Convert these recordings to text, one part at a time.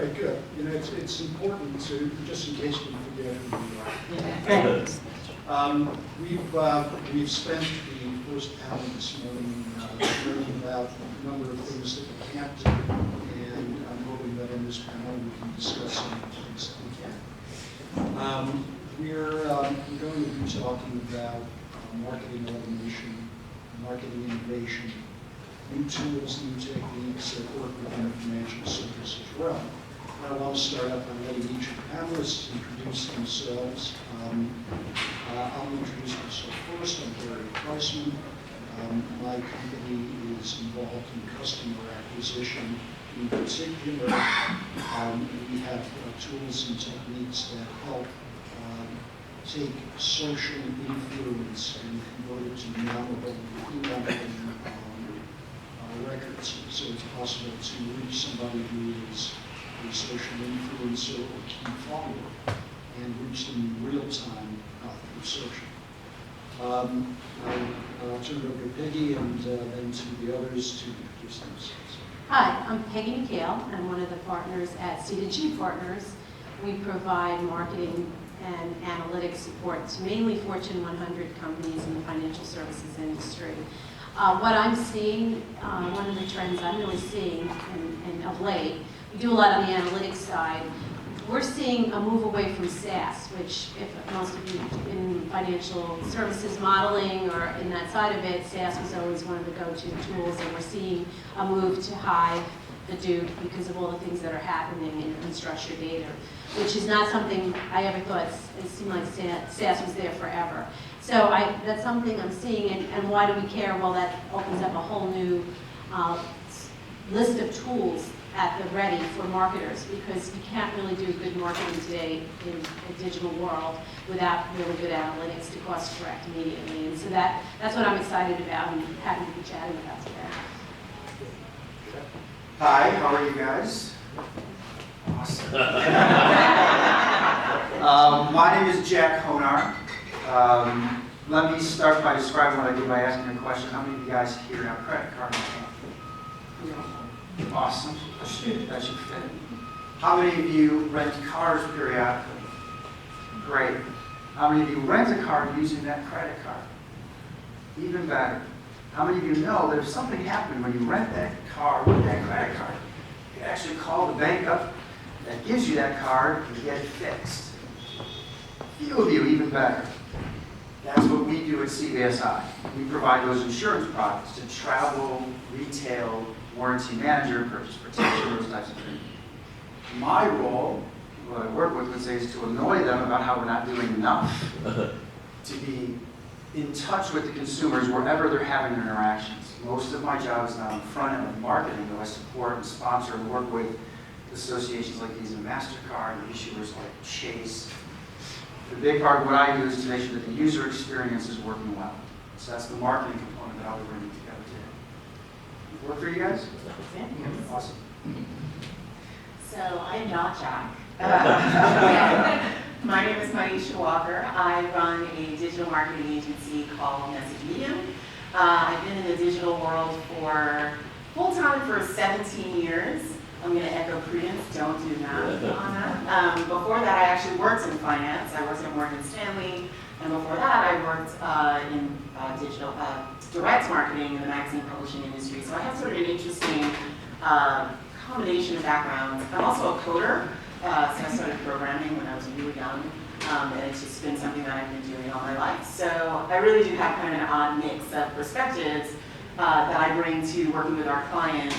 right, good. You know, it's important to, just in case we forget who we are. We've spent the first panel this morning learning about a number of things that we can't do, and I'm hoping that in this panel we can discuss some of the things that we can. We're going to be talking about marketing automation, marketing innovation, new tools, new techniques that work within the financial services realm. I want to start out by letting each of the panelists introduce themselves. I'll introduce myself first. I'm Kreissman. My company is involved in customer acquisition. In particular, we have tools and techniques that help take social influence and convert it to memorable records. So it's possible to reach somebody who is a social influencer or key follower and reach them in real time through social. I'll turn it over to Peggy and then to the others to introduce themselves. Hi, I'm Peggy McHale. I'm one of the partners at C2G Partners. We provide marketing and analytics support to mainly Fortune 100 companies in the financial services industry. What I'm seeing, one of the trends I'm really seeing, and of late, we do a lot on the analytics side. We're seeing a move away from SaaS, which if most of you in financial services modeling or in that side of it, SaaS was always one of the go-to tools, and we're seeing a move to Hive, Hadoop, because of all the things that are happening in unstructured data, which is not something I ever thought. It seemed like SaaS was there forever. So that's something I'm seeing, and why do we care? Well, that opens up a whole new list of tools at the ready for marketers, because you can't really do good marketing today in a digital world without really good analytics to course correct immediately. And so that's what I'm excited about and happy to be chatting about today. Hi, how are you guys? Awesome. My name is Jack Honar. Let me start by describing what I do by asking a question. How many of you guys here have a credit card in your hand? Awesome. That should fit. How many of you rent cars periodically? Great. How many of you rent a car using that credit card? Even better. How many of you know that if something happened when you rent that car with that credit card, you can actually call the bank up that gives you that card and get it fixed? A few of you, even better. That's what we do at CBSI. We provide those insurance products to travel, retail, warranty manager, purchase protection, those types of things. My role, what I work with, would say, is to annoy them about how we're not doing enough to be in touch with the consumers wherever they're having their interactions. Most of my job is not on the front end of marketing, though I support and sponsor and work with associations like Visa and MasterCard and issuers like Chase. The big part of what I do is to make sure that the user experience is working well. So that's the marketing component that I'll be bringing together today. Work for you guys? Yeah. Awesome. So I'm not Jack. My name is Maisha Walker. I run a digital marketing agency called Message Medium. I've been in the digital world for full-time for 17 years. I'm going to echo Prudence, don't do math on that. Before that, I actually worked in finance. I worked at Morgan Stanley, and before that, I worked in digital direct marketing in the magazine publishing industry. So I have sort of an interesting combination of backgrounds. I'm also a coder, so I started programming when I was really young, and it's just been something that I've been doing all my life. So I really do have kind of an odd mix of perspectives that I bring to working with our clients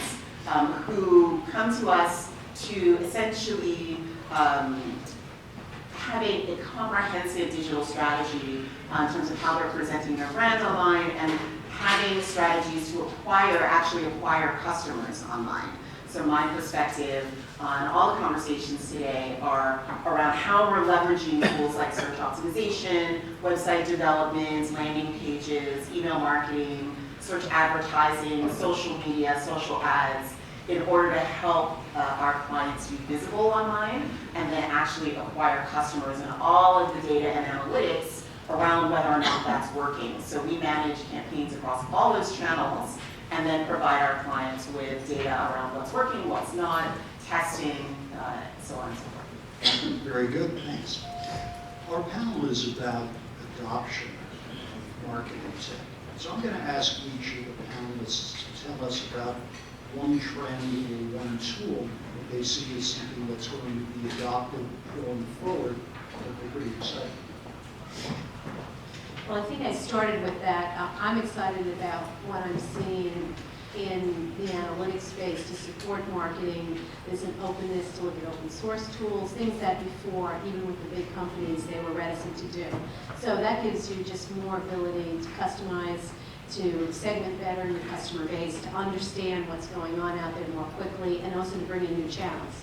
who come to us to essentially have a comprehensive digital strategy in terms of how they're presenting their brand online and having strategies to actually acquire customers online. So my perspective on all the conversations today are around how we're leveraging tools like search optimization, website development, landing pages, email marketing, search advertising, social media, social ads, in order to help our clients be visible online and then actually acquire customers and all of the data and analytics around whether or not that's working. So we manage campaigns across all those channels and then provide our clients with data around what's working, what's not, testing, so on and so forth. Very good, thanks. Our panel is about adoption of marketing tech. So I'm going to ask each of the panelists to tell us about one trend or one tool that they see as something that's going to be adopted going forward that they're pretty excited. Well, I think I started with that. I'm excited about what I'm seeing in the analytics space to support marketing. There's an openness to look at open source tools, things that before, even with the big companies, they were reticent to do. So that gives you just more ability to customize, to segment better your customer base, to understand what's going on out there more quickly, and also to bring in new channels,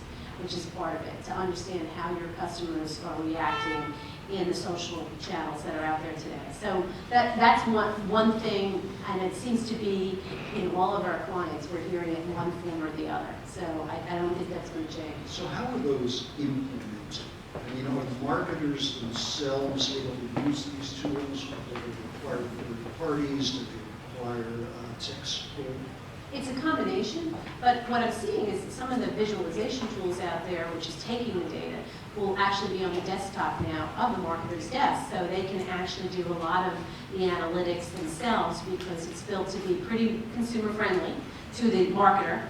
which is part of it, to understand how your customers are reacting in the social channels that are out there today. So that's one thing, and it seems to be in all of our clients, we're hearing it in one form or the other. So I don't think that's going to change. So how are those implemented? I mean, are the marketers themselves able to use these tools? Do they require third parties? Do they require tech support? It's a combination, but what I'm seeing is some of the visualization tools out there, which is taking the data, will actually be on the desktop now of the marketer's desk, so they can actually do a lot of the analytics themselves because it's built to be pretty consumer friendly to the marketer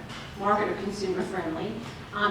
consumer friendly.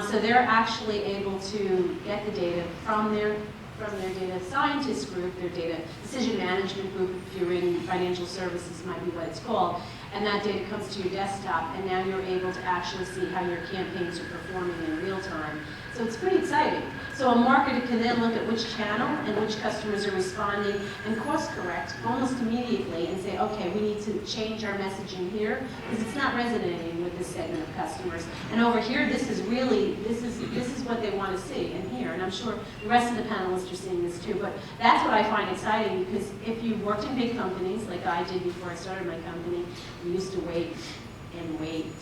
So they're actually able to get the data from their data scientist group, their data decision management group, if you're in financial services might be what it's called, and that data comes to your desktop, and now you're able to actually see how your campaigns are performing in real time. So it's pretty exciting. So a marketer can then look at which channel and which customers are responding and course correct almost immediately and say, okay, we need to change our messaging here because it's not resonating with this segment of customers. And over here, this is what they want to see and hear. And I'm sure the rest of the panelists are seeing this too. But that's what I find exciting because if you've worked in big companies like I did before I started my company, we used to wait and wait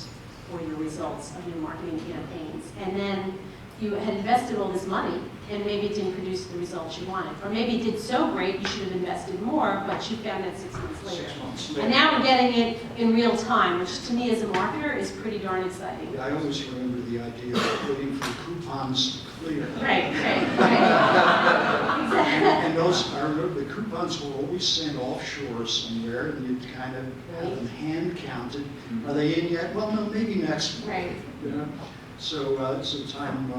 for your results of your marketing campaigns. And then you had invested all this money and maybe it didn't produce the results you wanted. Or maybe it did so great you should have invested more, but you found that 6 months later. 6 months later. And now we're getting it in real time, which to me as a marketer is pretty darn exciting. Yeah, I always remember the idea of waiting for the coupons to clear. Right. And those, I remember the coupons were always sent offshore somewhere, and you'd kind of have them hand counted. Are they in yet? Well, no, maybe next month. Right. You know? So time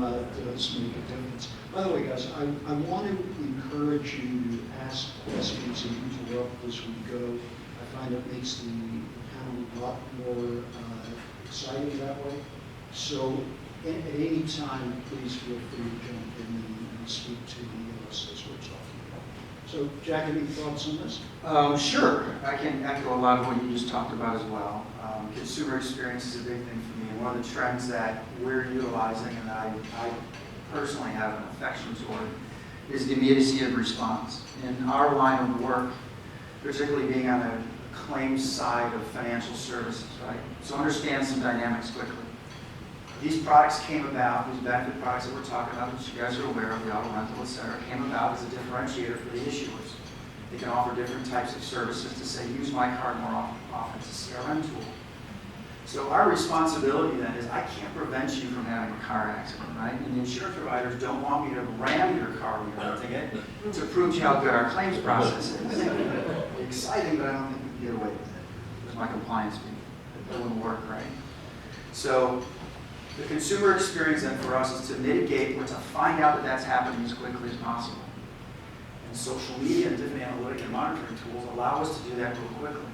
does make a difference. By the way, guys, I want to encourage you to ask questions and interrupt as we go. I find it makes the panel a lot more exciting that way. So at any time, please feel free to jump in and speak to the as we're talking about. So, Jack, any thoughts on this? Sure. I can echo a lot of what you just talked about as well. Consumer experience is a big thing for me. And one of the trends that we're utilizing and I personally have an affection toward is the immediacy of response. In our line of work, particularly being on the claims side of financial services, right? So understand some dynamics quickly. These products came about, these benefit products that we're talking about, which you guys are aware of, the auto rental, et cetera, came about as a differentiator for the issuers. They can offer different types of services to say, use my card more often. It's a CRM tool. So our responsibility then is I can't prevent you from having a car accident, right? And the insurance providers don't want me to ram your car when you're renting it to prove to you how good our claims process is. Exciting, but I don't think we can get away with it. There's my compliance fee. It wouldn't work, right? So the consumer experience then for us is to mitigate or to find out that that's happening as quickly as possible. And social media and different analytic and monitoring tools allow us to do that real quickly.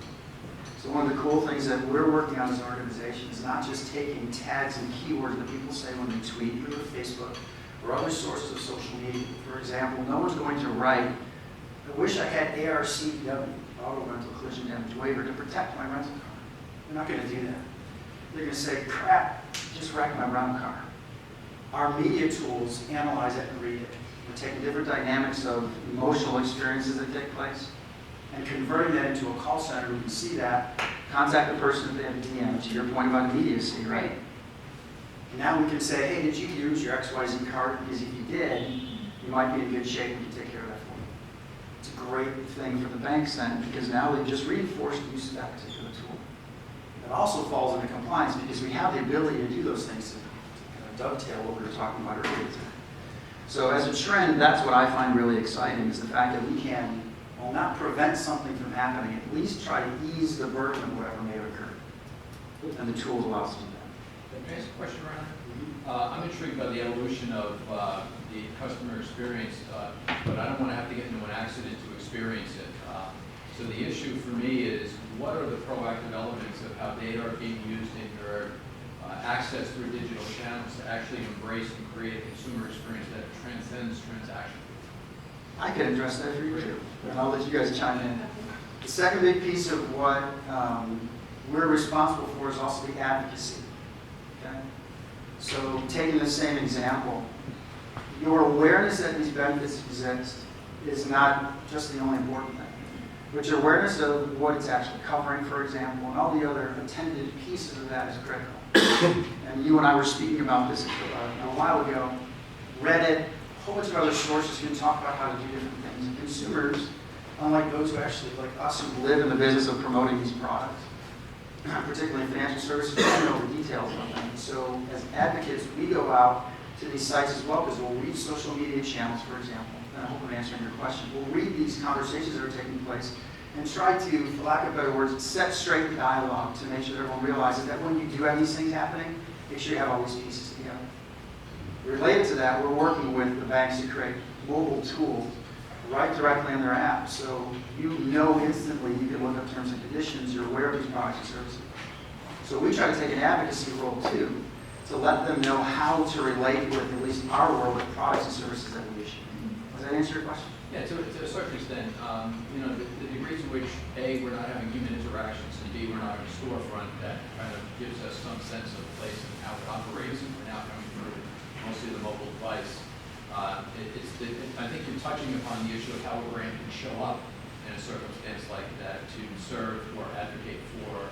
So one of the cool things that we're working on as an organization is not just taking tags and keywords that people say when they tweet either Facebook or other sources of social media. For example, no one's going to write, I wish I had ARCW, auto rental collision damage waiver, to protect my rental car. They're not going to do that. They're going to say, crap, just wrecked my rental car. Our media tools analyze it and read it. We're taking different dynamics of emotional experiences that take place and converting that into a call center. We can see that, contact the person if they have a DM, to your point about immediacy, right? And now we can say, hey, did you use your XYZ card? Because if you did, you might be in good shape and we can take care of that for you. It's a great thing for the banks then, because now they've just reinforced the use of that particular tool. It also falls into compliance because we have the ability to do those things to dovetail what we were talking about earlier today. So as a trend, that's what I find really exciting is the fact that we can, while not prevent something from happening, at least try to ease the burden of whatever may have occurred. And the tools allow us to do that. Can I ask a question, Ron? I'm intrigued by the evolution of the customer experience, but I don't want to have to get into an accident to experience it. So the issue for me is, what are the proactive elements of how data are being used in your access through digital channels to actually embrace and create a consumer experience that transcends transaction? I can address that for you too, and I'll let you guys chime in. The second big piece of what we're responsible for is also the advocacy. Okay? So taking the same example, your awareness that these benefits exist is not just the only important thing, but your awareness of what it's actually covering, for example, and all the other attendant pieces of that is critical. And you and I were speaking about this a while ago. Reddit, a whole bunch of other sources can talk about how to do different things. And consumers, unlike those who actually, like us, who live in the business of promoting these products, particularly financial services, don't know the details of them. So as advocates, we go out to these sites as well, because we'll read social media channels, for example, and I hope I'm answering your question. We'll read these conversations that are taking place and try to, for lack of better words, set straight the dialogue to make sure that everyone realizes that when you do have these things happening, make sure you have all these pieces together. Related to that, we're working with the banks to create mobile tools right directly in their app. So you know instantly, you can look up terms and conditions, you're aware of these products and services. So we try to take an advocacy role too, to let them know how to relate with at least our world of products and services that we issue. Does that answer your question? Yeah, to a certain extent, the degree to which A, we're not having human interactions, and B, we're not in a storefront that kind of gives us some sense of place and how it operates, and we're now coming through mostly the mobile device. I think you're touching upon the issue of how a brand can show up in a circumstance like that to serve or advocate for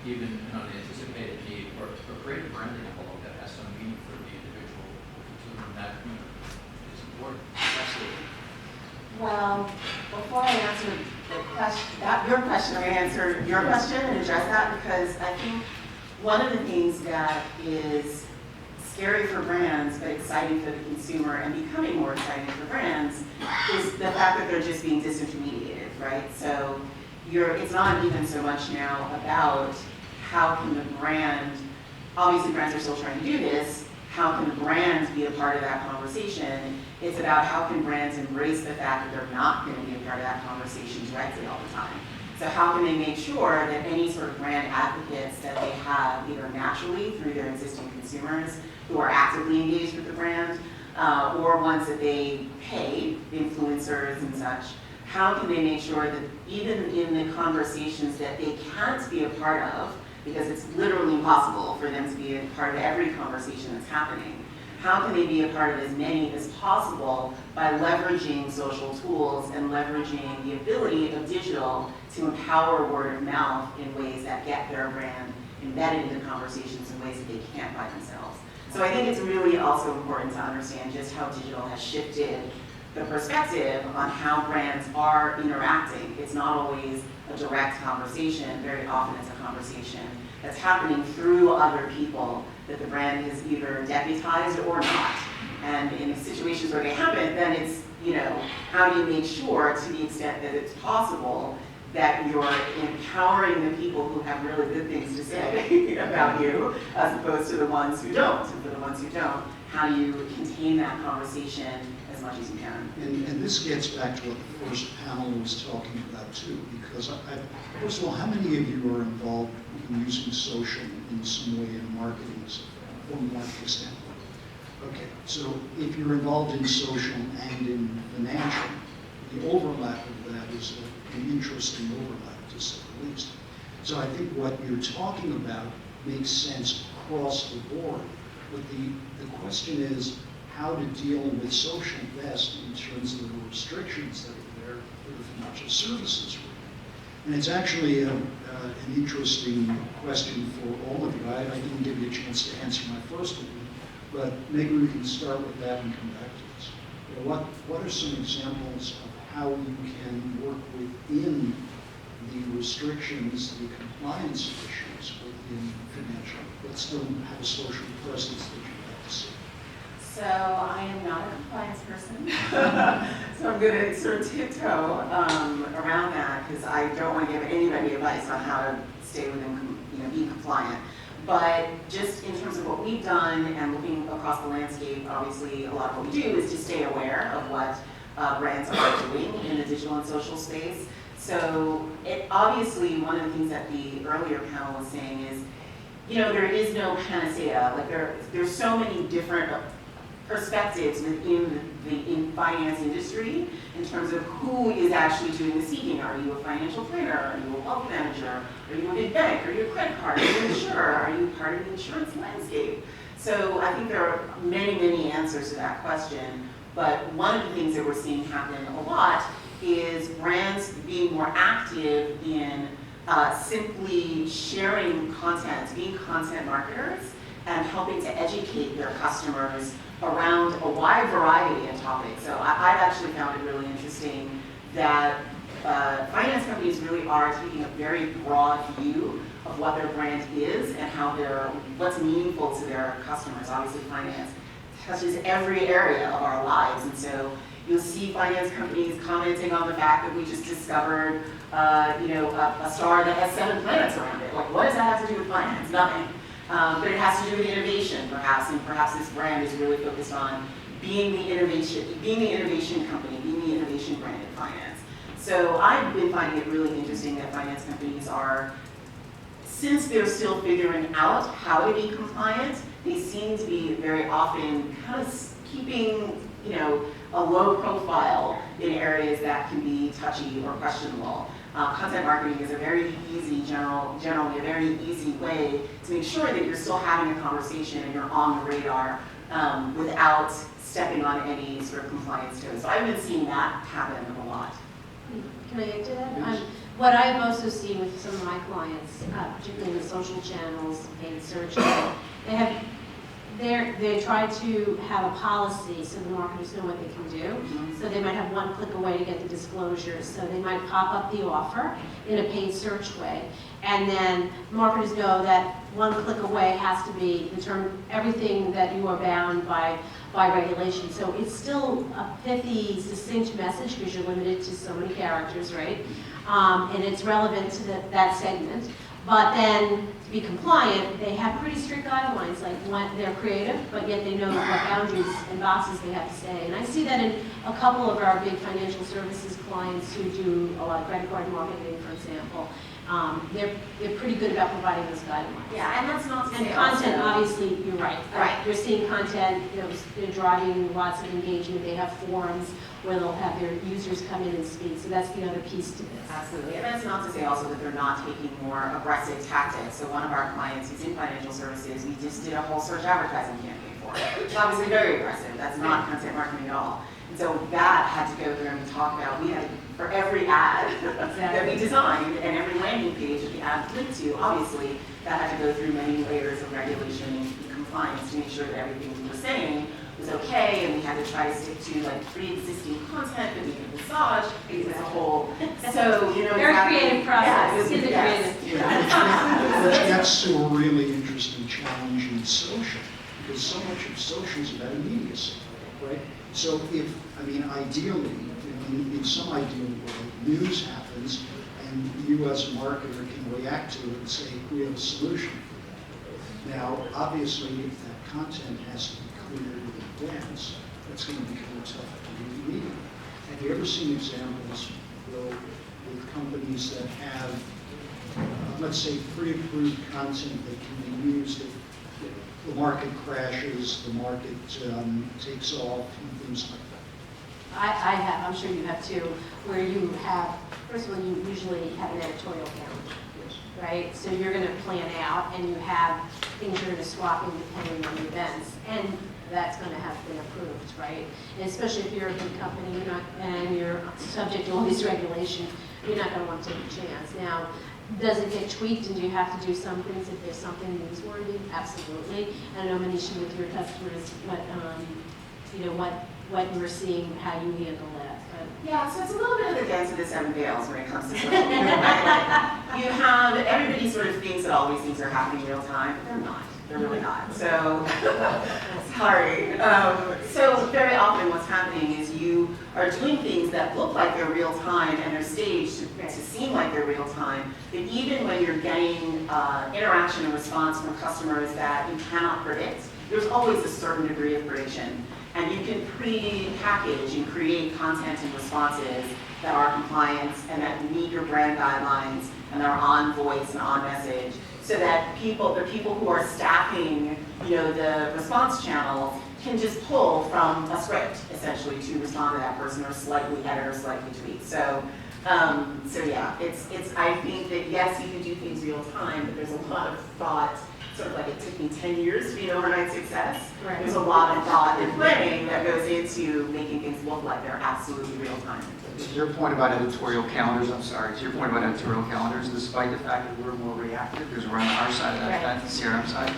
even an unanticipated need, or create a branding envelope that has some meaning for the individual consumer, and that is important. Absolutely. Well, before I answer the question, your question, I'm going to answer your question and address that, because I think one of the things that is scary for brands but exciting for the consumer and becoming more exciting for brands is the fact that they're just being disintermediated, right? So it's not even so much now about how can the brand, obviously brands are still trying to do this, how can the brands be a part of that conversation? It's about how can brands embrace the fact that they're not going to be a part of that conversation directly all the time. So how can they make sure that any sort of brand advocates that they have, either naturally through their existing consumers who are actively engaged with the brand, or ones that they pay, influencers and such, how can they make sure that even in the conversations that they can't be a part of, because it's literally impossible for them to be a part of every conversation that's happening, how can they be a part of as many as possible by leveraging social tools and leveraging the ability of digital to empower word of mouth in ways that get their brand embedded into conversations in ways that they can't by themselves. So I think it's really also important to understand just how digital has shifted the perspective on how brands are interacting. It's not always a direct conversation. Very often it's a conversation that's happening through other people that the brand is either deputized or not. And in situations where they haven't, then it's, how do you make sure, to the extent that it's possible, that you're empowering the people who have really good things to say about you, as opposed to the ones who don't. And for the ones who don't, how do you contain that conversation as much as you can? And this gets back to what the first panel was talking about too, because first of all, how many of you are involved in using social in some way in marketing from a marketing standpoint? Okay, so if you're involved in social and in financial, the overlap of that is an interesting overlap, to say the least. So I think what you're talking about makes sense across the board, but the question is how to deal with social best in terms of the restrictions that are there for the financial services. And it's actually an interesting question for all of you. I didn't give you a chance to answer my first one, but maybe we can start with that and come back to this. What are some examples of how you can work within the restrictions, the compliance issues within financial, but still have a social presence that you like to see? So I am not a compliance person, so I'm going to sort of tiptoe around that because I don't want to give anybody advice on how to stay within, be compliant. But just in terms of what we've done and looking across the landscape, obviously a lot of what we do is to stay aware of what brands are doing in the digital and social space. So obviously one of the things that the earlier panel was saying is, there is no panacea. Like there's so many different perspectives within the finance industry in terms of who is actually doing the seeking. Are you a financial planner? Are you a wealth manager? Are you a big bank? Are you a credit card? Are you an insurer? Are you part of the insurance landscape? So I think there are many, many answers to that question. But one of the things that we're seeing happen a lot is brands being more active in simply sharing content, being content marketers, and helping to educate their customers around a wide variety of topics. So I've actually found it really interesting that finance companies really are taking a very broad view of what their brand is and what's meaningful to their customers. Obviously, finance touches every area of our lives, and so you'll see finance companies commenting on the fact that we just discovered, a star that has 7 planets around it. Like, what does that have to do with finance? Nothing. But it has to do with innovation, perhaps, and perhaps this brand is really focused on being the innovation company, being the innovation brand in finance. So I've been finding it really interesting that finance companies are, since they're still figuring out how to be compliant, they seem to be very often kind of keeping, a low profile in areas that can be touchy or questionable. Content marketing is a very easy, generally a very easy way to make sure that you're still having a conversation and you're on the radar without stepping on any sort of compliance toes. So I've been seeing that happen a lot. Can I add to that? Yes. What I've also seen with some of my clients, particularly in the social channels, paid search, they try to have a policy so the marketers know what they can do. So they might have one click away to get the disclosures. So they might pop up the offer in a paid search way. And then marketers know that one click away has to be everything that you are bound by regulation. So it's still a pithy, succinct message because you're limited to so many characters, right? And it's relevant to that segment. But then, to be compliant, they have pretty strict guidelines, like they're creative, but yet they know what boundaries and boxes they have to stay. And I see that in a couple of our big financial services clients who do a lot of credit card marketing, for example. They're pretty good about providing those guidelines. Yeah, and that's not to And say content, also, obviously, you're right. Right. You're seeing content, they're driving lots of engagement. They have forums where they'll have their users come in and speak. So that's the other piece to this. Absolutely, and that's not to say also that they're not taking more aggressive tactics. So one of our clients who's in financial services, we just did a whole search advertising campaign for it. It's obviously very aggressive. That's not content marketing at all. And so that had to go through and talk about, we had for every ad that we designed and every landing page that the ad linked to, obviously, that had to go through many layers of regulation and compliance to make sure that everything we were saying was okay, and we had to try to stick to like pre-existing content that we could massage because it's a whole, so, Very creative process. Yeah, It's yes. That's a really interesting challenge in social, because so much of social is about immediacy, right? So ideally, in some ideal world, news happens, and you as a marketer can react to it and say, we have a solution for that. Now, obviously, if that content has to be cleared in advance, that's going to become tough to do immediately. Have you ever seen examples, Will, with companies that have, let's say, pre-approved content that can be used if the market crashes, the market takes off, and things like that? I have, I'm sure you have too, where you have, first of all, you usually have an editorial calendar, right? So you're going to plan out and you have things you're going to swap in depending on the events. And that's going to have been approved, right? And especially if you're a big company and you're subject to all these regulations, you're not going to want to take a chance. Now, does it get tweaked and do you have to do some things if there's something newsworthy? Absolutely. I don't know, Manisha, with your customers, what you're seeing, how you handle that. Yeah, so it's a little bit of the dance of the seven veils when it comes to social media, right? Like, you have, everybody sort of thinks that all these things are happening real time, but they're not. They're really not. So, sorry. So very often what's happening is you are doing things that look like they're real time and they're staged to seem like they're real time, but even when you're getting interaction and response from customers that you cannot predict, there's always a certain degree of prediction. And you can pre-package and create content and responses that are compliant and that meet your brand guidelines and are on voice and on message, so that the people who are staffing, the response channels can just pull from a script essentially to respond to that person or slightly edit or slightly tweak. So yeah, I think that yes, you can do things real time, but there's a lot of thought. Sort of like it took me 10 years to be an overnight success. Right. There's a lot of thought and planning that goes into making things look like they're absolutely real time. To your point about editorial calendars, despite the fact that we're more reactive because we're on our side of that fence, the CRM side,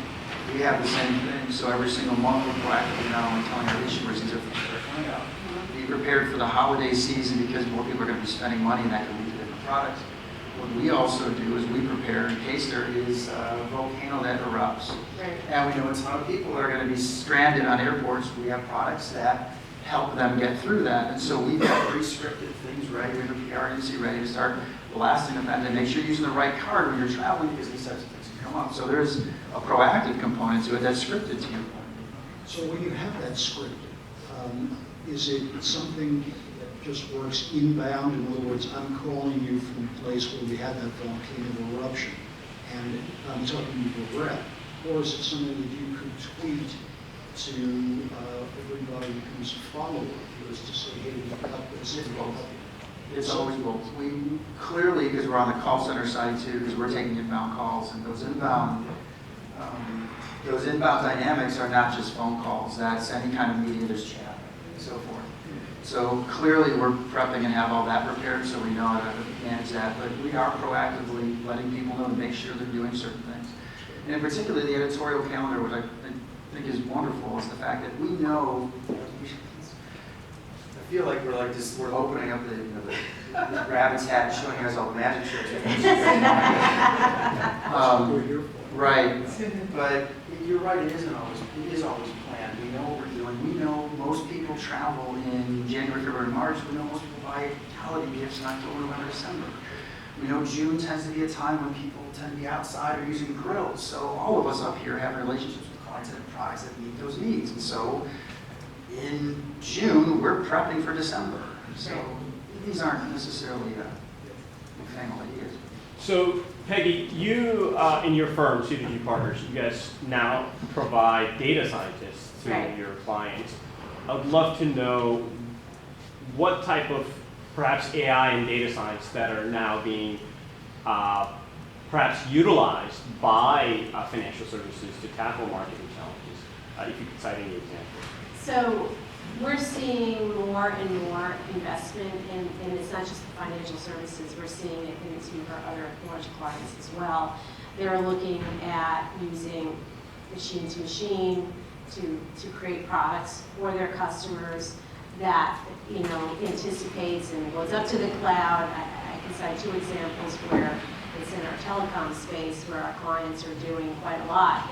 we have the same thing. So every single month we're proactively not only telling our issuers these are things that are coming out. Be prepared for the holiday season because more people are going to be spending money and that can lead to different products. What we also do is we prepare in case there is a volcano that erupts. Right. And we know a ton of people are going to be stranded on airports. We have products that help them get through that. And so we've got pre-scripted things ready. We have a PR agency ready to start blasting them and make sure you're using the right card when you're traveling because these types of things can come up. So there's a proactive component to it that's scripted to you. So when you have that scripted, is it something that just works inbound? In other words, I'm calling you from a place where we had that volcano eruption, and I'm talking to your rep, or is it something that you could tweet to everybody who's a follower, is to say, hey, we've got this, It's always both. We clearly, because we're on the call center side too, because we're taking inbound calls, and those inbound dynamics are not just phone calls. That's any kind of media, there's chat, and so forth. So clearly, we're prepping and have all that prepared, so we know how to manage that. But we are proactively letting people know and make sure they're doing certain things. And in particular, the editorial calendar, which I think is wonderful, is the fact that we know. I feel like we're opening up the rabbit's hat and showing you guys all the magic tricks. Right, but you're right. It is always planned. We know what we're doing. We know most people travel in January, February, March. We know most people buy holiday gifts in October, November, December. We know June tends to be a time when people tend to be outside or using grills. So all of us up here have relationships with clients and products that meet those needs. And so in June, we're prepping for December. So these aren't necessarily newfangled ideas. So Peggy, you in your firm, CDG Partners, you guys now provide data scientists to your clients. I would love to know what type of perhaps AI and data science that are now being perhaps utilized by financial services to tackle marketing challenges, if you could cite any examples. So we're seeing more and more investment and it's not just the financial services, we're seeing it in some of our other large clients as well. They're looking at using machine to machine to create products for their customers that anticipates and goes up to the cloud. I can cite two examples where it's in our telecom space where our clients are doing quite a lot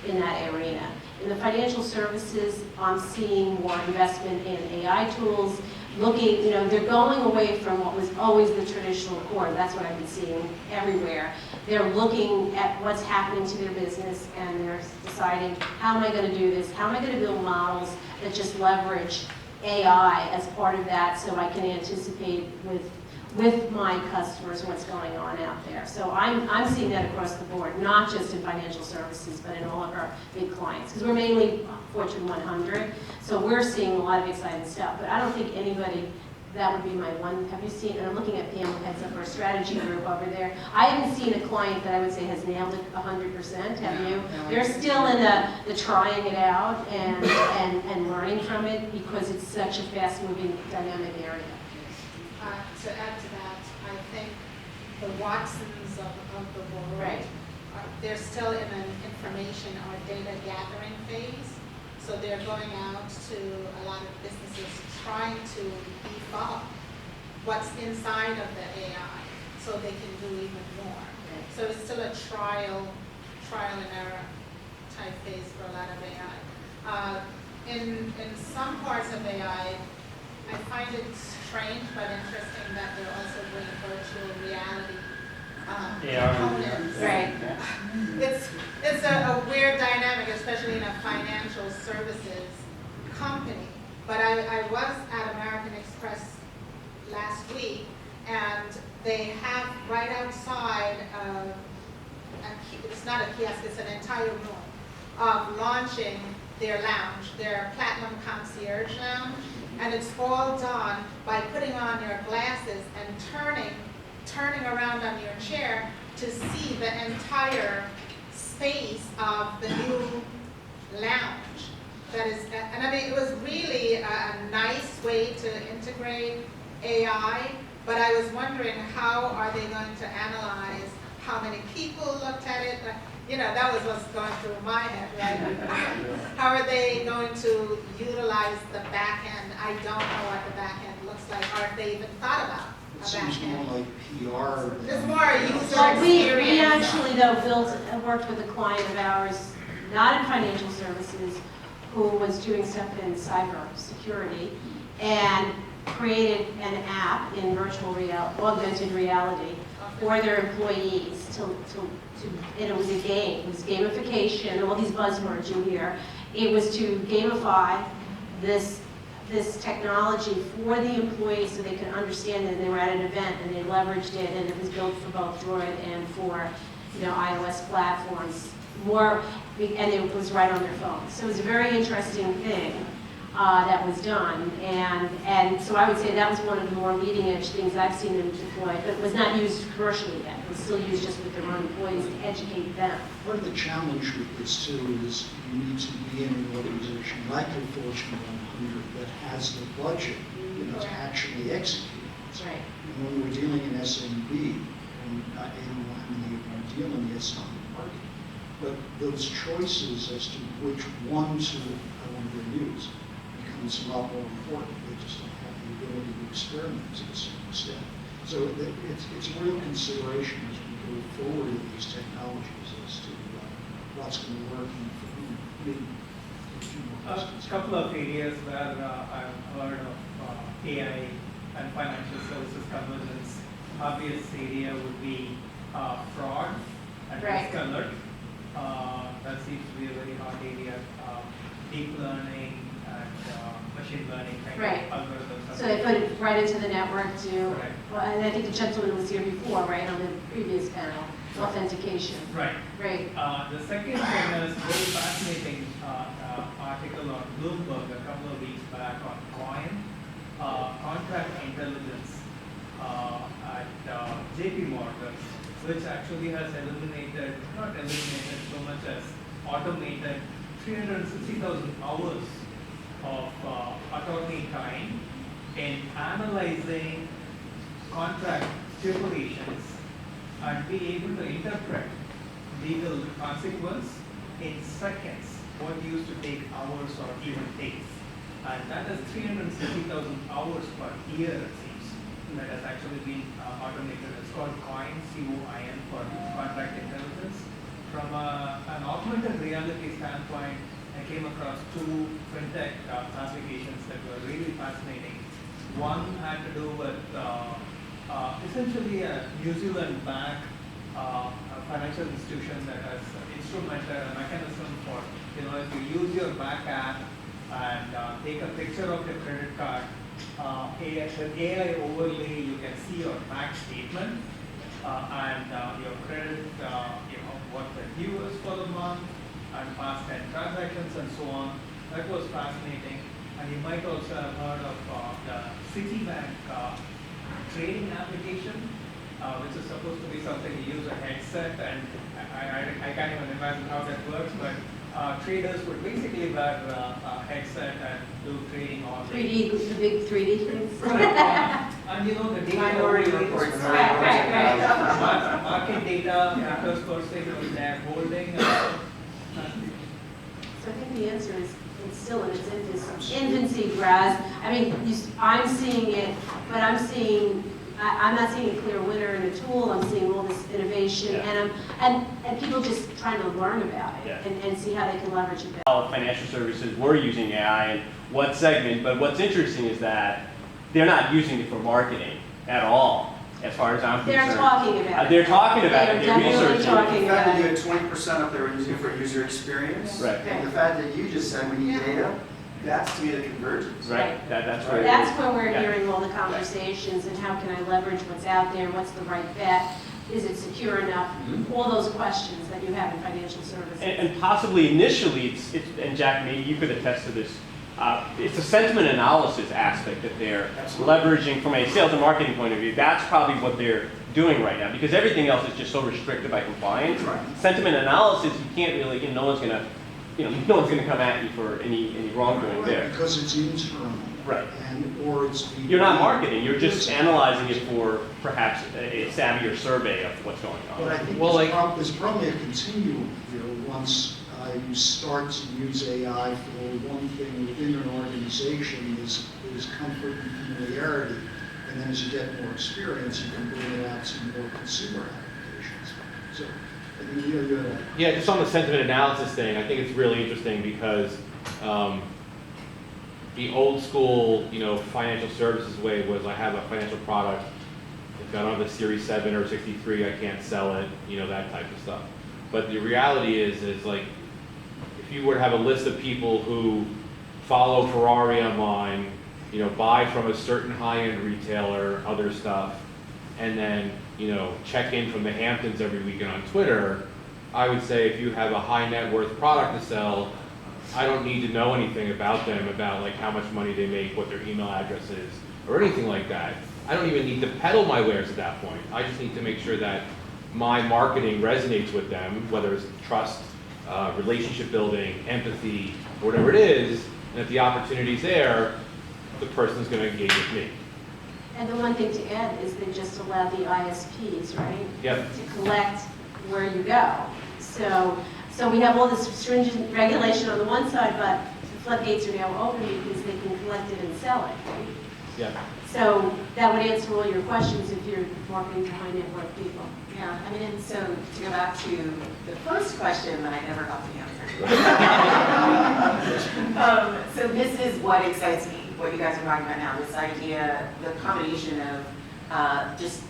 in that arena. In the financial services, I'm seeing more investment in AI tools, looking, they're going away from what was always the traditional core. That's what I've been seeing everywhere. They're looking at what's happening to their business and they're deciding, how am I going to do this? How am I going to build models that just leverage AI as part of that so I can anticipate with my customers what's going on out there. So I'm seeing that across the board, not just in financial services, but in all of our big clients, because we're mainly Fortune 100, so we're seeing a lot of exciting stuff. But I don't think anybody, that would be my one, have you seen, and I'm looking at Pam, who heads up our strategy group over there. I haven't seen a client that I would say has nailed it 100%, have you? They're still in the trying it out and learning from it because it's such a fast-moving, dynamic area. To add to that, I think the Watsons of the world, they're still in an information or data gathering phase. So they're going out to a lot of businesses trying to beef up what's inside of the AI so they can do even more. So it's still a trial and error type phase for a lot of AI. In some parts of AI, I find it strange but interesting that they're also doing virtual reality components. Right. It's a weird dynamic, especially in a financial services company. But I was at American Express last week, and they have right outside, it's not a kiosk, it's an entire room, of launching their lounge, their Platinum Concierge Lounge, and it's all done by putting on your glasses and turning around on your chair to see the entire space of the new lounge. That is, and I mean, it was really a nice way to integrate AI, but I was wondering how are they going to analyze how many people looked at it? You know, that was what's going through my head, right? How are they going to utilize the back end? I don't know what the back end looks like, or if they even thought about It a seems back more end. like PR. It's than- more a user Well, we experience. actually, though, worked with a client of ours, not in financial services, who was doing stuff in cyber security, and created an app in augmented reality for their employees and it was a game. It was gamification, all these buzzwords you hear. It was to gamify this technology for the employees so they could understand it. They were at an event and they leveraged it, and it was built for both Droid and for iOS platforms. And it was right on their phones. So it was a very interesting thing that was done. And so I would say that was one of the more leading edge things I've seen them deploy, but it was not used commercially yet. It was still used just with their own employees to educate them. Part of the challenge with this too is you need to be in an organization like the Fortune 100 that has the budget, to actually execute it. That's right. And when we're dealing in SMB, and not anyone, I mean, you deal in the SMB market, but those choices as to which one to, use becomes a lot more important. They just don't have the ability to experiment to a certain extent. So it's a real consideration as we go forward with these technologies as to what's going to work and for whom. A few more A questions. couple of areas where I've heard of AI and financial services convergence. Obvious area would be fraud and Right. risk alert. That seems to be a very hot area. Deep learning and machine learning kind Right. of algorithms. So they put it right into the network to, Correct. well, and I think the gentleman was here before, right, on the previous panel, authentication. Right. Right. The second thing is very fascinating article on Bloomberg a couple of weeks back on contract intelligence at JP Morgan, which actually has not eliminated so much as automated 360,000 hours of attorney time in analyzing contract stipulations and be able to interpret legal consequence in seconds, what used to take hours or even days. And that is 360,000 hours per year, it seems, that has actually been automated. It's called COIN, C-O-I-N, for contract intelligence. From an augmented reality standpoint, I came across two fintech applications that were really fascinating. One had to do with essentially a New Zealand bank, a financial institution that has instrumented a mechanism for, if you use your bank app and take a picture of your credit card, with AI overlay, you can see your bank statement and your credit, what the due is for the month, and past 10 transactions and so on. That was fascinating. And you might also have heard of the Citibank trading application, which is supposed to be something you use a headset, and I can't even imagine how that works, but traders would basically wear a headset and do trading all day. 3D, the big 3D things. And the data Minority overlays, reports. Right. market data, because first thing was there holding. So I think the answer is it's still in its infancy, Graz. I mean, I'm seeing it, but I'm not seeing a clear winner in a tool. I'm seeing all this innovation, Yeah. and people just trying to learn about it Yeah. and see how they can leverage it better. How financial services were using AI and what segment, but what's interesting is that they're not using it for marketing at all, as far as I'm concerned. They're talking about it. They're talking about it, They're they're definitely researching talking it. The fact about that you it. had 20% up there were using it for user experience. Right. And the fact that you just said we need data, that's to me the convergence. Right, that's right. That's where we're Yeah. hearing all the conversations and how can I leverage what's out there, what's the right bet, is it secure enough? All those questions that you have in financial services. And possibly initially, it's, and Jack, maybe you could attest to this, it's a sentiment analysis aspect that they're leveraging from a sales and marketing point of view. That's probably what they're doing right now, because everything else is just so restricted by compliance. Right. Sentiment analysis, you can't really, no one's gonna come at you for any wrongdoing there. Because it's internal. Right. Or it's. You're not marketing, you're just analyzing it for perhaps a savvier survey of what's going But I on. think Well, there's probably a continuum here once you start to use AI for one thing within an organization is comfort and familiarity. And then as you get more experience, you can bring it out to more consumer applications. So, I mean, you had a. Yeah, just on the sentiment analysis thing, I think it's really interesting because the old school, financial services way was I have a financial product. If I don't have a Series 7 or 63, I can't sell it, that type of stuff. But the reality is like, if you were to have a list of people who follow Ferrari online, buy from a certain high-end retailer, other stuff, and then, check in from the Hamptons every weekend on Twitter, I would say if you have a high net worth product to sell, I don't need to know anything about them, about like how much money they make, what their email address is, or anything like that. I don't even need to peddle my wares at that point. I just need to make sure that my marketing resonates with them, whether it's trust, relationship building, empathy, or whatever it is, and if the opportunity's there, the person's going to engage with me. And the one thing to add is they just allowed the ISPs, right? Yep. To collect where you go. So we have all this stringent regulation on the one side, but the floodgates are now open because they can collect it and sell it, right? Yeah. So that would answer all your questions if you're marketing to high net worth people. Yeah, I mean, and so to go back to the first question that I never got the answer. So this is what excites me, what you guys are talking about now, this idea, the combination of just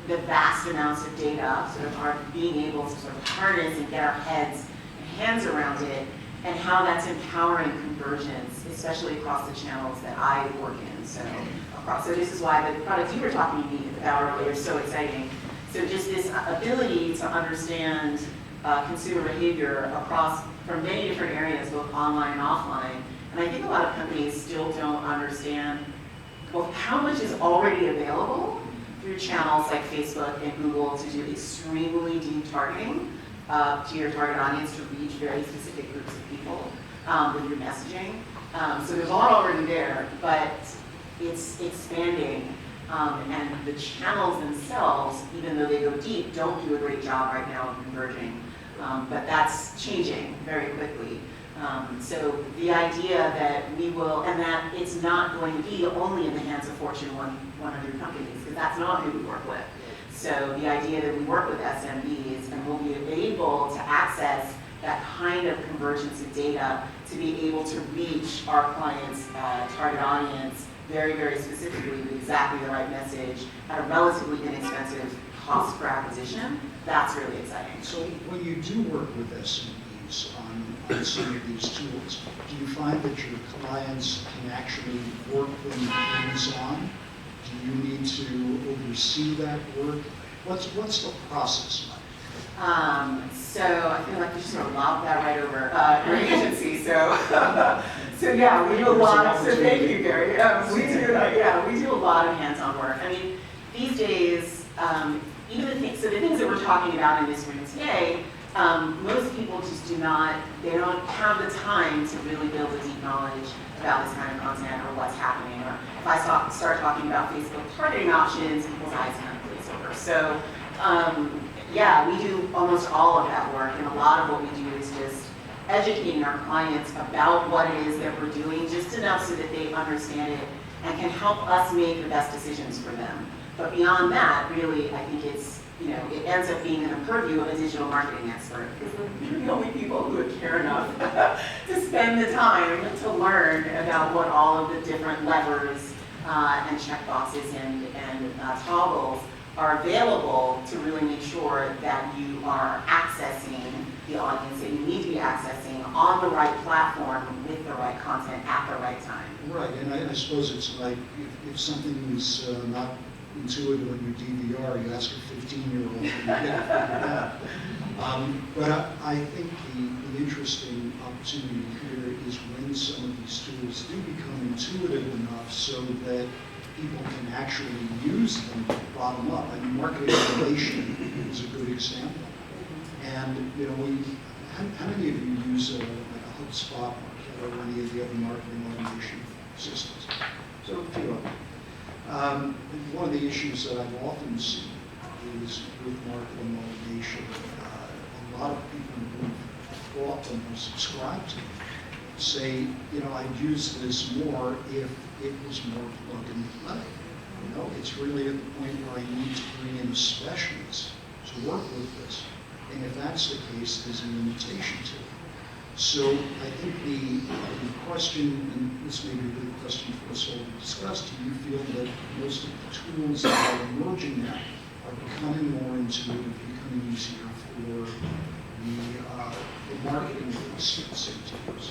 the vast amounts of data, sort of our being able to sort of harness and get our heads and hands around it, and how that's empowering conversions, especially across the channels that I work in. So this is why the products you were talking to me about earlier are so exciting. So just this ability to understand consumer behavior from many different areas, both online and offline. And I think a lot of companies still don't understand both how much is already available through channels like Facebook and Google to do extremely deep targeting to your target audience to reach very specific groups of people with your messaging. So there's a lot already there, but it's expanding. And the channels themselves, even though they go deep, don't do a great job right now of converging. But that's changing very quickly. So the idea that we will, and that it's not going to be only in the hands of Fortune 100 companies, because that's not who we work with. So the idea that we work with SMBs and we'll be able to access that kind of convergence of data to be able to reach our clients' target audience very, very specifically with exactly the right message at a relatively inexpensive cost per acquisition, that's really exciting. So when you do work with SMBs on some of these tools, do you find that your clients can actually work them hands-on? Do you need to oversee that work? What's the process like? So I feel like you just sort of lobbed that right over your agency. So yeah, we do a lot. So thank you, Gary. We do a lot of hands-on work. I mean, these days, even the things that we're talking about in this room today, most people just they don't have the time to really build a deep knowledge about this kind of content or what's happening. Or if I start talking about Facebook targeting options, people's eyes kind of glaze over. So yeah, we do almost all of that work, and a lot of what we do is just educating our clients about what it is that we're doing, just enough so that they understand it and can help us make the best decisions for them. But beyond that, really, I think it's, it ends up being in the purview of a digital marketing expert, because we're the only people who would care enough to spend the time to learn about what all of the different levers and checkboxes and toggles are available to really make sure that you are accessing the audience that you need to be accessing on the right platform with the right content at the right time. Right, and I suppose it's like if something is not intuitive when you DVR, you ask a 15-year-old and you get it figured out. But I think the interesting opportunity here is when some of these tools do become intuitive enough so that people can actually use them bottom up. I mean, marketing automation is a good example. And how many of you use like a HubSpot, Marketo, or any of the other marketing automation systems? So a few of them. One of the issues that I've often seen is with marketing automation, a lot of people who bought them or subscribed to them say, I'd use this more if it was more plug and play. It's really at the point where I need to bring in a specialist to work with this. And if that's the case, there's a limitation to it. So I think the question, and this may be a good question for us all to discuss, do you feel that most of the tools that are emerging now are becoming more intuitive, becoming easier for the marketing consultants to use?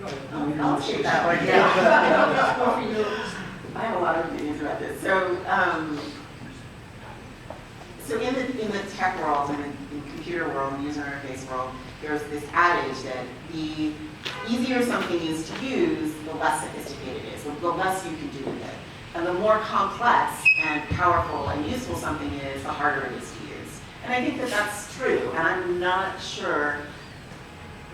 I'll take that one, yeah. I have a lot of opinions about this. So in the tech world, in the computer world, and user interface world, there's this adage that the easier something is to use, the less sophisticated it is, the less you can do with it. And the more complex and powerful and useful something is, the harder it is to use. And I think that that's true, and I'm not sure.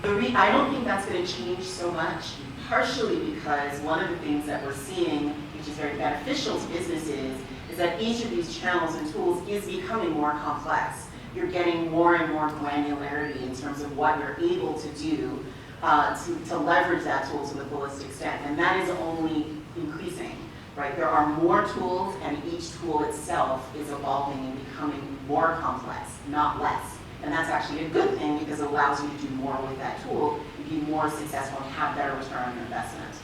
I don't think that's going to change so much, partially because one of the things that we're seeing, which is very beneficial to businesses, is that each of these channels and tools is becoming more complex. You're getting more and more granularity in terms of what you're able to do to leverage that tool to the fullest extent, and that is only increasing, right? There are more tools, and each tool itself is evolving and becoming more complex, not less. And that's actually a good thing because it allows you to do more with that tool and be more successful and have better return on your investment.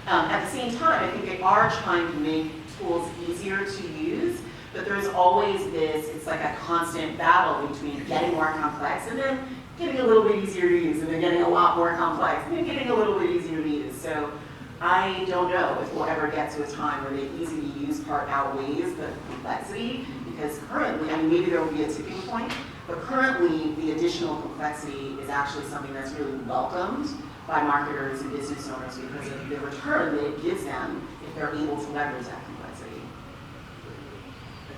At the same time, I think they are trying to make tools easier to use, but there's always this, it's like a constant battle between getting more complex and then getting a little bit easier to use, and then getting a lot more complex and then getting a little bit easier to use. So I don't know if we'll ever get to a time where the easy to use part outweighs the complexity, because currently, I mean, maybe there will be a tipping point, but currently the additional complexity is actually something that's really welcomed by marketers and business owners because of the return that it gives them if they're able to leverage that complexity.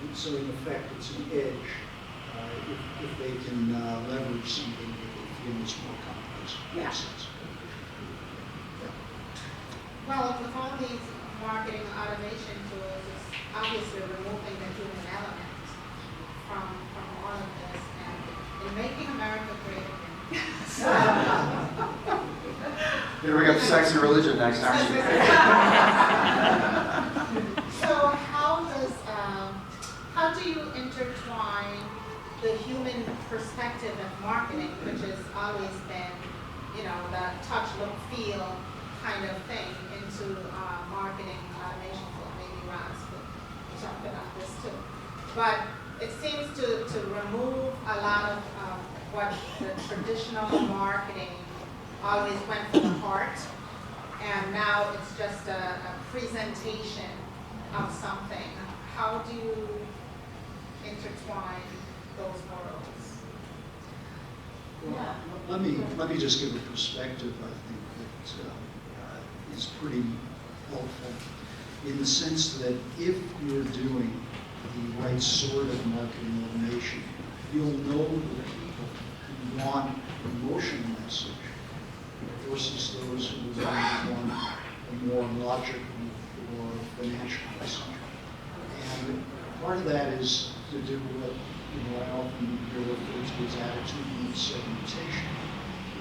And so in effect, it's an edge if they can leverage something that they feel is more complex. Yeah. Makes sense. Well, with all these marketing automation tools, it's obviously removing the human element from all of this and in making America great again. Here we got sex and religion next, aren't we? So how do you intertwine the human perspective of marketing, which has always been, the touch, look, feel kind of thing, into marketing automation? Well, maybe Ron's could talk about this too. But it seems to remove a lot of what the traditional marketing always went for the heart, and now it's just a presentation of something. How do you intertwine those worlds? Well, let me just give a perspective, I think, that is pretty helpful in the sense that if you're doing the right sort of marketing automation, you'll know the people who want an emotional message versus those who want a more logical or financial message. And part of that is to do with I often hear referred to as attitudinal segmentation,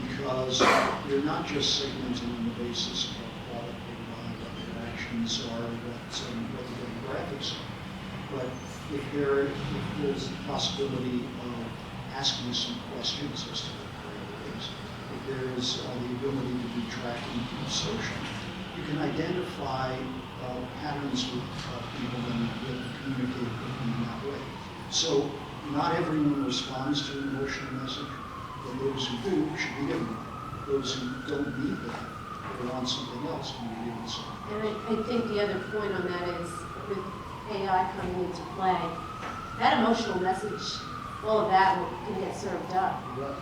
because you're not just segmenting on the basis of what product they buy, what their actions are, what the demographics are. But if there's the possibility of asking some questions as to their priorities, if there's the ability to do tracking through social, you can identify patterns with people and be able to communicate with them in that way. So not everyone responds to an emotional message, but those who do should be given one. Those who don't need that, or want something else, can be given something. And I think the other point on that is, with AI coming into play, that emotional message, all of that can get served up. Right.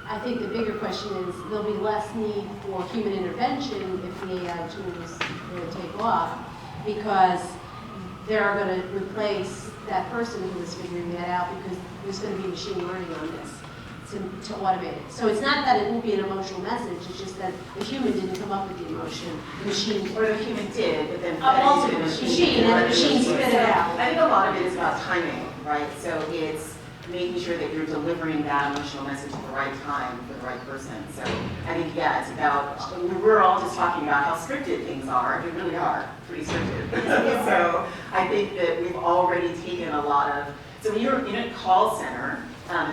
I think the bigger question is, there'll be less need for human intervention if the AI tools really take off, because they're going to replace that person who is figuring that out, because there's going to be machine learning on this to automate it. So it's not that it won't be an emotional message, it's just that the human didn't come up with the emotion. The machine, Or the human did, but then. ultimately, the machine, and the machine spit it out. I think a lot of it is about timing, right? So it's making sure that you're delivering that emotional message at the right time for the right person. So I think, yeah, it's about, we're all just talking about how scripted things are. They really are pretty scripted. So I think that we've already taken a lot of, so when you're in a call center,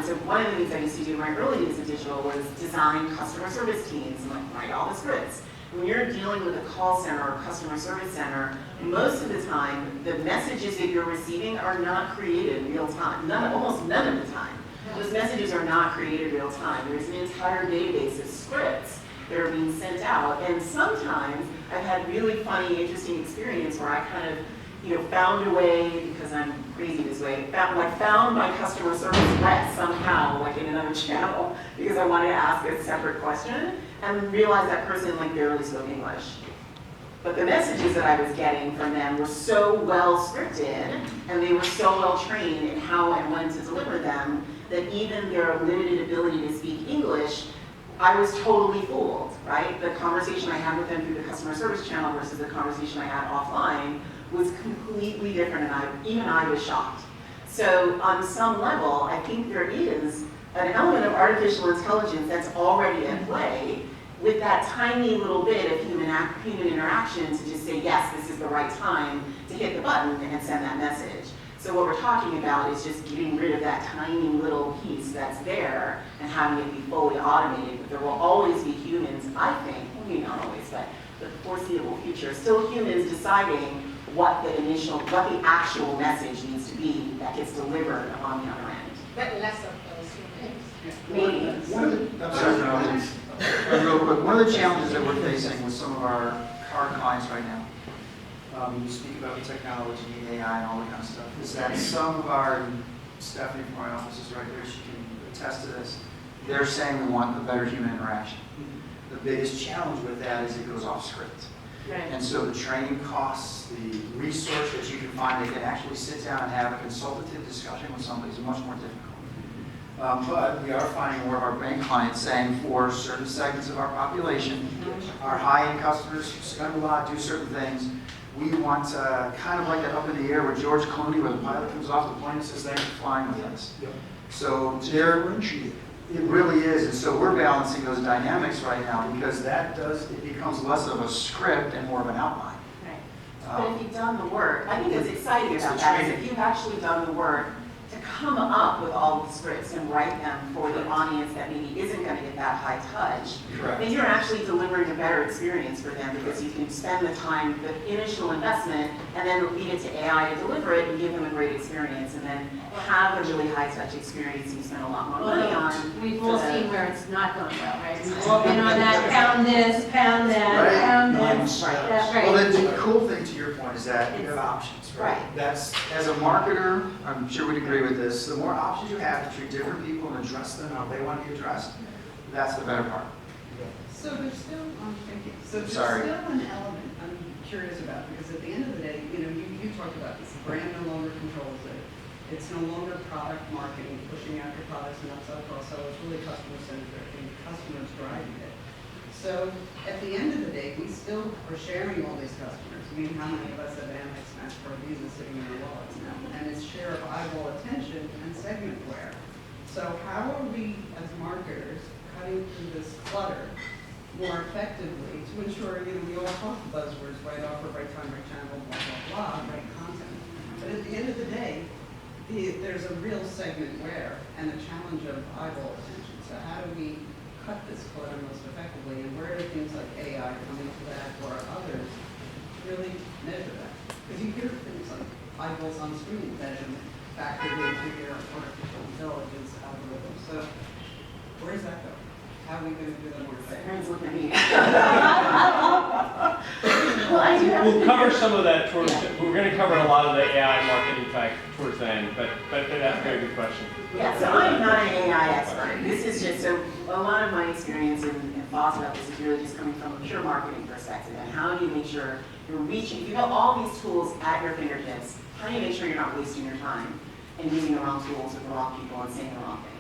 so one of the things I used to do in my early days of digital was design customer service teams and like write all the scripts. When you're dealing with a call center or customer service center, most of the time, the messages that you're receiving are not created in real time. Almost none of the time. Those messages are not created real time. There's an entire database of scripts that are being sent out. And sometimes I've had really funny, interesting experience where I kind of, found a way, because I'm crazy this way, found my customer service rep somehow, like in another channel, because I wanted to ask a separate question, and realized that person barely spoke English. But the messages that I was getting from them were so well scripted, and they were so well trained in how and when to deliver them, that even their limited ability to speak English, I was totally fooled, right? The conversation I had with them through the customer service channel versus the conversation I had offline was completely different, and even I was shocked. So on some level, I think there is an element of artificial intelligence that's already at play, with that tiny little bit of human interaction to just say, yes, this is the right time to hit the button and send that message. So what we're talking about is just getting rid of that tiny little piece that's there and having it be fully automated. But there will always be humans, I think, maybe not always, but the foreseeable future, still humans deciding what the actual message needs to be that gets delivered on the other end. But less of those humans. Maybe. One of the, I'm sorry, real quick, one of the challenges that we're facing with some of our clients right now, you speak about the technology, AI, and all that kind of stuff, is that some of our, Stephanie from our office is right there, she can attest to this, they're saying we want a better human interaction. The biggest challenge with that is it goes off script. Right. And so the training costs, the resource that you can find, they can actually sit down and have a consultative discussion with somebody is much more difficult. But we are finding more of our bank clients saying for certain segments of our population, our high-end customers who spend a lot, do certain things, we want kind of like that up in the air with George Clooney, where the pilot comes off the plane and says, thanks for flying with us. Yep. So Differentiate. it really is, and so we're balancing those dynamics right now, because it becomes less of a script and more of an outline. Right. But if you've done the work, I think what's exciting It's about the that is training. if you've actually done the work to come up with all the scripts and write them for the audience that maybe isn't going to get that high touch, Correct. then you're actually delivering a better experience for them, because you can spend the time, the initial investment, and then leave it to AI to deliver it and give them a great experience, and then have a really high touch experience you spend a lot more money on. We've all seen where it's not going well, right? We've all been on that, pound this, pound that, pound this. That's right. Well, the cool thing to your point is that you have options, right? Right. That's, as a marketer, I'm sure we'd agree with this, the more options you have to treat different people and address them how they want to be addressed, that's the better part. So there's still, thank you. So there's Sorry. still an element I'm curious about, because at the end of the day, you talked about this, the brand no longer controls it. It's no longer product marketing, pushing out your products and upsell, cross-sell. It's really customer-centric, and customers driving it. So at the end of the day, we still are sharing all these customers. I mean, how many of us have Amex, MasterCard, Visa sitting in our wallets now? And it's share of eyeball attention and segmentware. So how are we as marketers cutting through this clutter more effectively to ensure, we all talk the buzzwords, right offer, right time, right channel, blah, blah, blah, right content. But at the end of the day, there's a real segmentware and a challenge of eyeball attention. So how do we cut this clutter most effectively, and where do things like AI come into that, or others really measure that? Because you hear things like eyeballs on screen measurement factored into your artificial intelligence algorithm. So where does that go? How are we going to do that more effectively? Everyone's looking at me. Well, I do have We'll cover some of that towards, we're going to cover a lot of the AI marketing tech towards the end, but that's a very good question. Yeah, so I'm not an AI expert. This is just, so a lot of my experience and thoughts about this is really just coming from a pure marketing perspective. And how do you make sure you're reaching, if you've got all these tools at your fingertips, how do you make sure you're not wasting your time and using the wrong tools with the wrong people and saying the wrong things?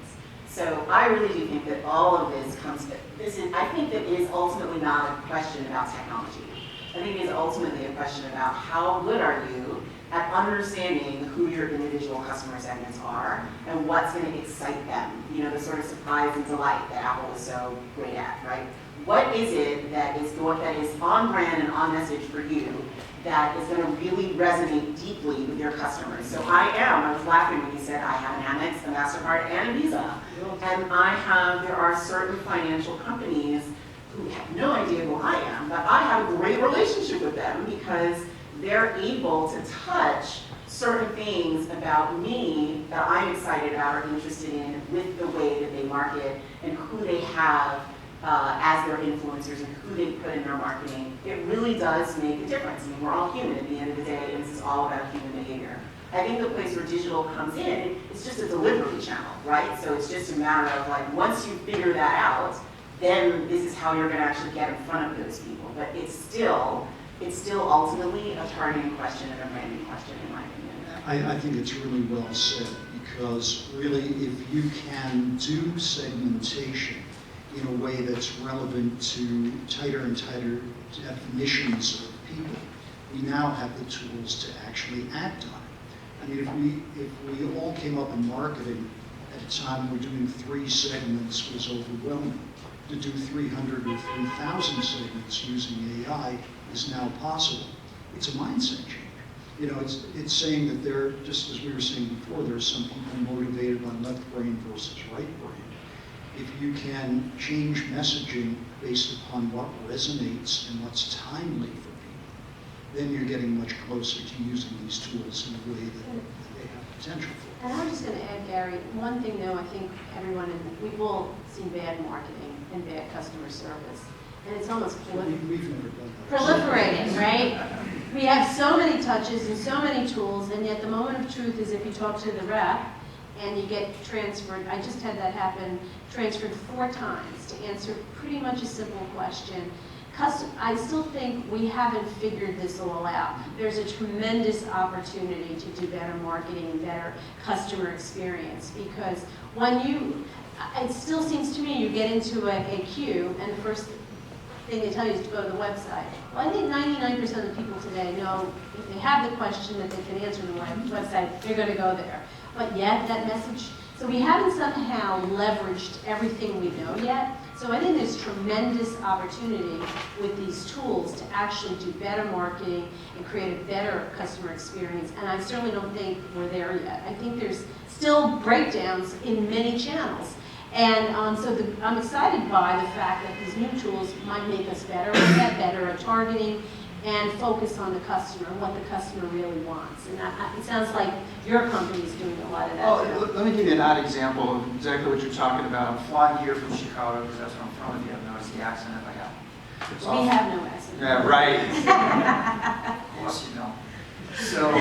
So I really do think that all of this comes, I think that it is ultimately not a question about technology. I think it is ultimately a question about how good are you at understanding who your individual customer segments are and what's going to excite them. The sort of surprise and delight that Apple is so great at, right? What is it that is on brand and on message for you that is going to really resonate deeply with your customers? So I was laughing when you said I have an Amex, a MasterCard, and a Visa. And there are certain financial companies who have no idea who I am, but I have a great relationship with them because they're able to touch certain things about me that I'm excited about or interested in with the way that they market and who they have as their influencers and who they put in their marketing. It really does make a difference. I mean, we're all human at the end of the day, and this is all about human behavior. I think the place where digital comes in is just a delivery channel, right? So it's just a matter of like, once you figure that out, then this is how you're going to actually get in front of those people. But it's still ultimately a targeting question and a branding question, in my opinion. I think it's really well said, because really if you can do segmentation in a way that's relevant to tighter and tighter definitions of people, we now have the tools to actually act on it. I mean, if we all came up in marketing at a time we're doing 3 segments was overwhelming. To do 300 or 3,000 segments using AI is now possible. It's a mindset change. It's saying that there, just as we were saying before, there are some people motivated on left brain versus right brain. If you can change messaging based upon what resonates and what's timely for people, then you're getting much closer to using these tools in a way that they have potential for. And I'm just going to add, Gary, one thing though, I think we've all seen bad marketing and bad customer service. And it's almost We've never done that. proliferating, right? We have so many touches and so many tools, and yet the moment of truth is if you talk to the rep and you get transferred, I just had that happen, transferred 4 times to answer pretty much a simple question. I still think we haven't figured this all out. There's a tremendous opportunity to do better marketing and better customer experience, because it still seems to me you get into a queue and the first thing they tell you is to go to the website. Well, I think 99% of the people today know if they have the question that they can answer on the website, they're going to go there. But yet that message, so we haven't somehow leveraged everything we know yet. So I think there's tremendous opportunity with these tools to actually do better marketing and create a better customer experience. And I certainly don't think we're there yet. I think there's still breakdowns in many channels. And I'm excited by the fact that these new tools might make us better at that, better at targeting, and focus on the customer and what the customer really wants. And it sounds like your company's doing a lot of that too. Let me give you an odd example of exactly what you're talking about. I'm flying here from Chicago because that's where I'm from. If you haven't noticed the accent, if I have. We have no accent. Yeah, right. Of course you don't. So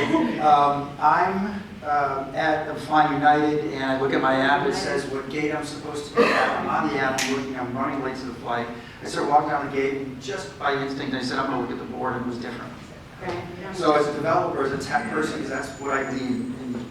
I'm flying United, and I look at my app. It says what gate I'm supposed to be at. I'm on the app. I'm running late to the flight. I start walking down the gate, and just by instinct, I said, I'm going to look at the board, and it was different. Right. So as a developer, as a tech person, because that's what I lead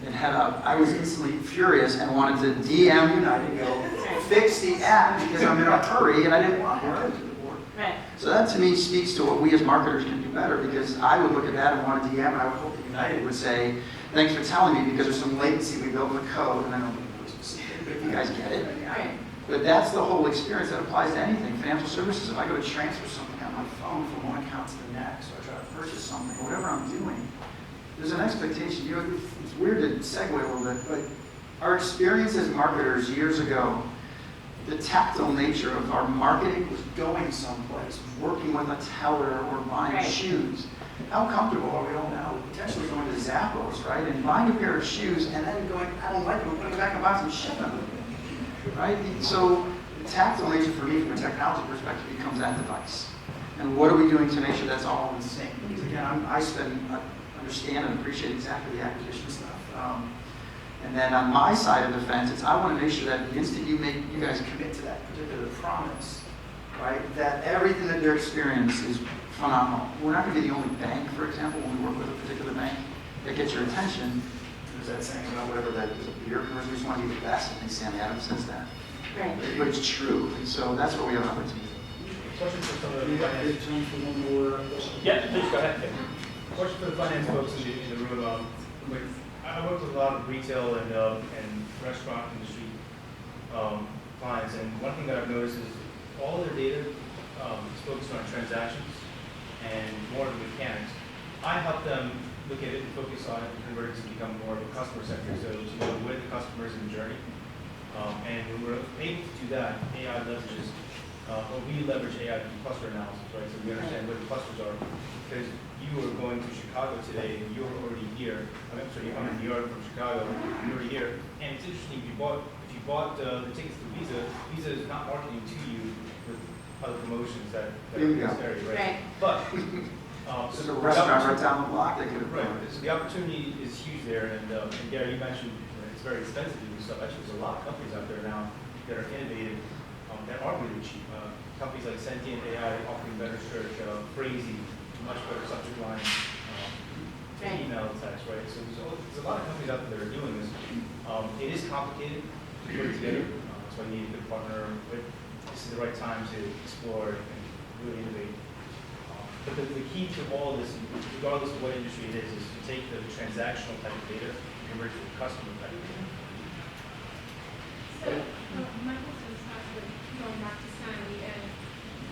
and head up, I was instantly furious and wanted to DM United, go fix the app because I'm in a hurry, and I didn't want to look at the board. Right. So that to me speaks to what we as marketers can do better, because I would look at that and want to DM, and I would hope that United would say, thanks for telling me, because there's some latency we built in the code, and I don't know specific, but you guys get it. Right. But that's the whole experience that applies to anything. Financial services, if I go to transfer something on my phone from one account to the next, or I try to purchase something, or whatever I'm doing, there's an expectation. You know, it's weird to segue a little bit, but our experience as marketers years ago, the tactile nature of our marketing was going someplace, working with a teller or buying Right. shoes. How comfortable are we all now with potentially going to Zappos, right, and buying a pair of shoes and then going, I don't like them, putting them back in the box and shipping them, right? So the tactile nature for me from a technology perspective becomes that device. And what are we doing to make sure that's all in sync? Because again, I understand and appreciate exactly the acquisition stuff. And then on my side of the fence, it's I want to make sure that the instant you guys commit to that particular promise, right, that everything that their experience is phenomenal. We're not going to be the only bank, for example, when we work with a particular bank that gets your attention. There's that saying about whatever that is, a beer commercial, we just want to be the best. I think Sam Adams says that. Right. But it's true, and so that's where we have an opportunity. Question for some of We the have finance. time for one more question. Yeah, please go ahead. Question for the finance folks in the room. I work with a lot of retail and restaurant industry clients, and one thing that I've noticed is all their data is focused on transactions and more of the mechanics. I help them look at it and focus on it and convert it to become more of a customer centric, so to know where the customer is in the journey. And when we're able to do that, AI leverages, or we leverage AI to do cluster analysis, right? So we understand where the clusters are. Because you are going to Chicago today and you're already here. I'm sorry, you're coming to New York from Chicago, you're already here. And it's interesting, if you bought the tickets to Visa is not marketing to you with other promotions that are necessary, right? Right. But There's a restaurant right down the block that could have right. So the opportunity is huge there, and Gary, you mentioned it's very expensive to do stuff. Actually, there's a lot of companies out there now that are innovative, that are really cheap. Companies like SAM.AI offering better search, Crazy, much better subject line, email text, right? So there's a lot of companies out there that are doing this. It is complicated to put it together. That's why you need a good partner. But this is the right time to explore and really innovate. But the key to all of this, regardless of what industry it is to take the transactional type of data and convert it to customer type of data. So, my question starts with going back to Sandy, and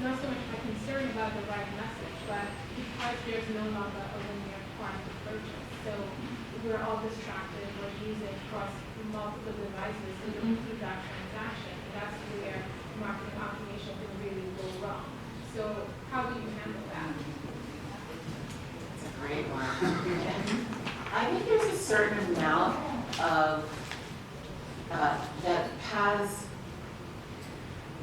not so much my concern about the right message, but because there's no longer a linear point of purchase, so we're all distracted, we're using across multiple devices to go through that transaction, and that's where marketing automation can really go wrong. So, how do you handle that? That's a great one. I think there's a certain amount of that paths,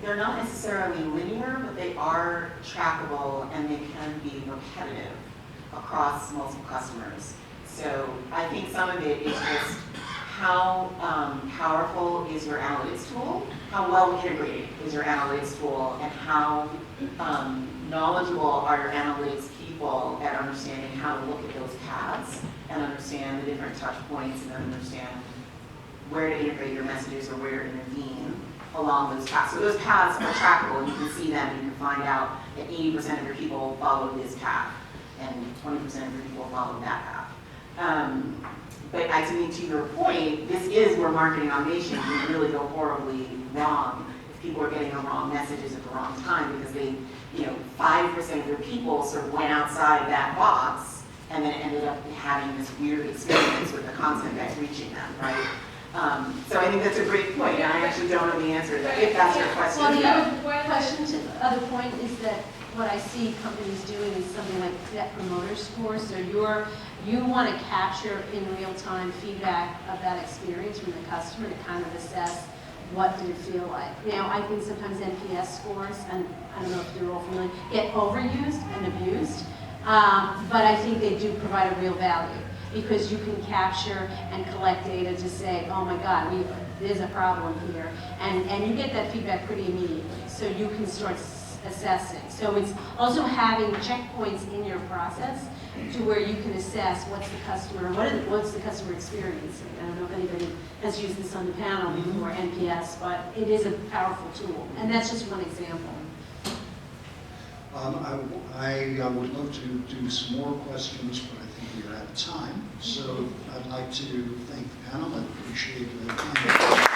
they're not necessarily linear, but they are trackable and they can be repetitive across multiple customers. So I think some of it is just how powerful is your analytics tool, how well integrated is your analytics tool, and how knowledgeable are your analytics people at understanding how to look at those paths and understand the different touch points and understand where to integrate your messages or where to intervene along those paths. So those paths are trackable, and you can see them, and you can find out that 80% of your people follow this path, and 20% of your people follow that path. But I think to your point, this is where marketing automation can really go horribly wrong if people are getting the wrong messages at the wrong time, because they, 5% of your people sort of went outside that box and then ended up having this weird experience with the content that's reaching them, right? So I think that's a great point, and I actually don't know the answer to that, if that's your question. Well, the other point is that what I see companies doing is something like Net Promoter Score. So you want to capture in real time feedback of that experience from the customer to kind of assess what did it feel like. Now, I think sometimes NPS scores, and I don't know if you're all familiar, get overused and abused, but I think they do provide a real value, because you can capture and collect data to say, oh my God, there's a problem here. And you get that feedback pretty immediately. So you can start assessing. So it's also having checkpoints in your process to where you can assess what's the customer experiencing. I don't know if anybody has used this on the panel before, NPS, but it is a powerful tool. And that's just one example. I would love to do some more questions, but I think we are out of time. So I'd like to thank the panel and appreciate the